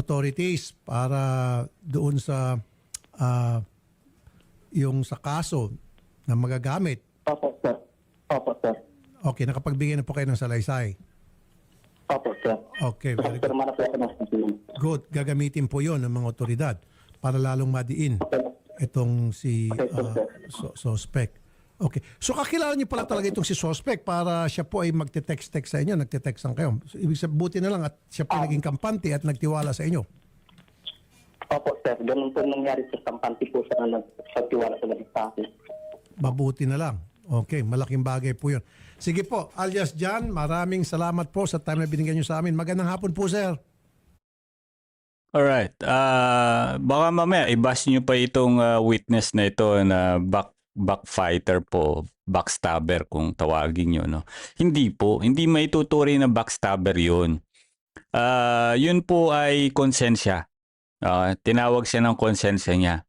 authorities para doon sa ah, yung sa kaso na magagamit. Opo, sir. Opo, sir. Okay, nakapagbigay na po kayo ng salaysay. Opo, sir. Okay, very good. Pero na po ako ng sabihin. Good. Gagamitin po yon ng mga otoridad para lalong madiin itong si suspect. Okay. So kakilala niyo pala talaga itong si suspect para siya po ay magte-text sa inyo, nagte-textan kayo. So, ibig sabihin, buti na lang at siya po ay naging kampante at nagtiwala sa inyo. Opo, sir. Ganun po nangyari sa kampante po sa nagpatiwala sa akin. Mabuti na lang. Okay, malaking bagay po yun. Sige po, alias John, maraming salamat po sa time na binigyan niyo sa amin. Magandang hapon po, sir. Alright. Baka mamaya i-bash nyo pa itong witness na ito na backfighter po, backstabber kung tawagin nyo. No? Hindi po. Hindi maituturi na backstabber yun. Yun po ay konsensya. Tinawag siya ng konsensya niya.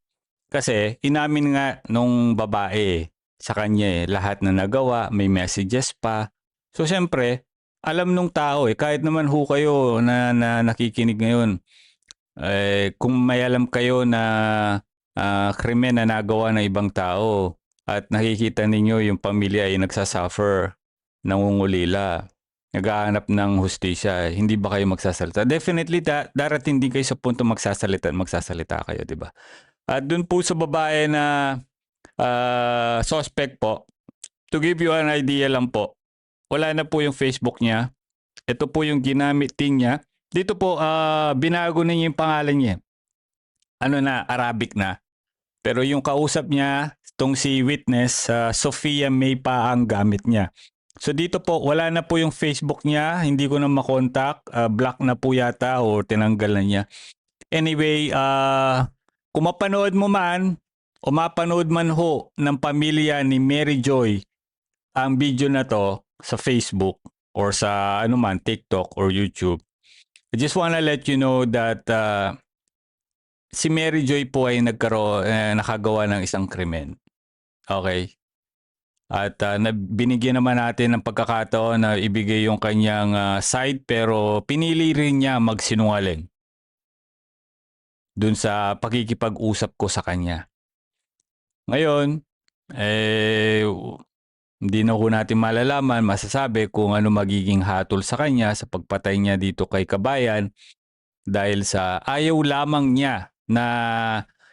Kasi inamin nga nung babae sa kanya lahat na nagawa, may messages pa. So siyempre, alam nung tao kahit naman ho kayo na nakikinig ngayon, kung may alam kayo na krimen na nagawa ng ibang tao at nakikita ninyo yung pamilya ay nagsasuffer, nangungulila, naghahanap ng hustisya, hindi ba kayo magsasalita? Definitely, darating din kayo sa punto magsasalita kayo, di ba? At dun po sa babae na suspect po, to give you an idea lang po, wala na po yung Facebook niya. Ito po yung ginamit din niya. Dito po, binago na niya yung pangalan niya. Ano na, Arabic na. Pero yung kausap niya, itong si witness, Sophia May pa ang gamit niya. So dito po, wala na po yung Facebook niya. Hindi ko na makontak. Block na po yata o tinanggal na niya. Anyway, kung mapanood mo man o mapanood man ho ng pamilya ni Mary Joy ang video na to sa Facebook or sa TikTok or YouTube, I just wanna let you know that si Mary Joy po ay nakagawa ng isang krimen. Okay? At binigyan naman natin ng pagkakataon na ibigay yung kanyang side pero pinili rin niya magsinungaling dun sa pakikipag-usap ko sa kanya. Ngayon, hindi na ko natin malalaman, masasabi kung ano magiging hatol sa kanya sa pagpatay niya dito kay Kabayan dahil sa ayaw lamang niya na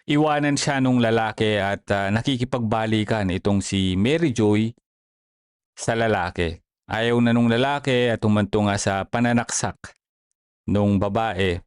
iwanan siya nung lalaki at nakikipagbalikan itong si Mary Joy sa lalaki. Ayaw na nung lalaki at humanto nga sa pananaksak nung babae